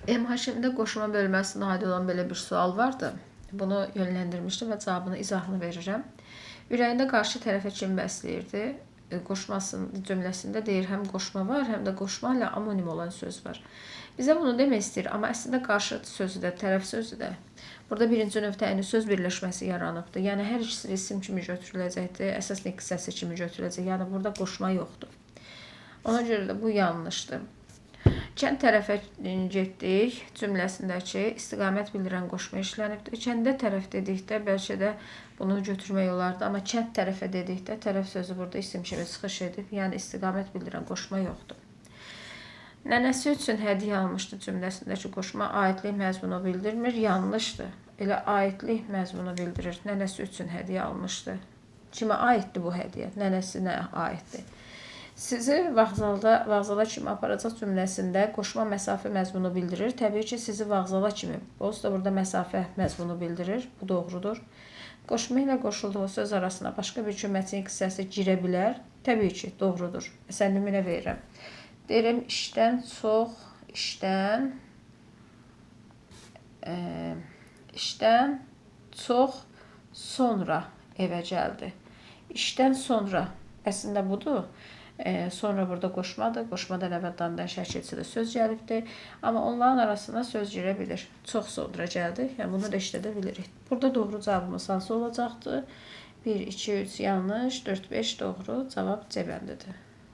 MHM-də qoşma bölməsində aid olan belə bir sual vardı. Bunu yönləndirmişdim və cavabını izahını verirəm. Ürəyində qarşı tərəfə kim bəsləyirdi? Qoşmasının cümləsində deyir, həm qoşma var, həm də qoşma ilə amonim olan söz var. Bizə bunu demək istəyir, amma əslində qarşı sözü də, tərəf sözü də. Burada birinci növ təyini söz birləşməsi yaranıbdır. Yəni, hər ikisi isim kimi götürüləcəkdir, əsas hissəsi kimi götürüləcək. Yəni, burada qoşma yoxdur. Ona görə də bu yanlışdır. Kənd tərəfə getdik cümləsindəki istiqamət bildirən qoşma işlənibdir. Kəndə tərəf dedikdə bəlkə də bunu götürmək olardı, amma kənd tərəfə dedikdə tərəf sözü burada isim kimi çıxış edib, yəni istiqamət bildirən qoşma yoxdur. Nənəsi üçün hədiyyə almışdı cümləsindəki qoşma aidlik məzmunu bildirmir, yanlışdır. Elə aidlik məzmunu bildirir. Nənəsi üçün hədiyyə almışdı. Kimə aiddir bu hədiyyə? Nənəsinə aiddir. Sizi vağzala kimi aparacaq cümləsində qoşma məsafə məzmunu bildirir. Təbii ki, sizi vağzala kimi. Onsuz da burada məsafə məzmunu bildirir. Bu doğrudur. Qoşma ilə qoşulduğu söz arasına başqa bir cümləçinin hissəsi girə bilər. Təbii ki, doğrudur. Məsələn, nümunə verirəm. Deyirəm, işdən çox sonra evə gəldi. İşdən sonra əslində budur. Sonra burada qoşmadır. Qoşmadan əvvəldən şəkilçidə söz gəlibdir. Amma onların arasına söz girə bilir. Çox sonra gəldi. Yəni, bunu da işlədə bilirik. Burada doğru cavabımız hansı olacaqdır? 1, 2, 3 yanlış, 4, 5 doğru. Cavab C bəndidir.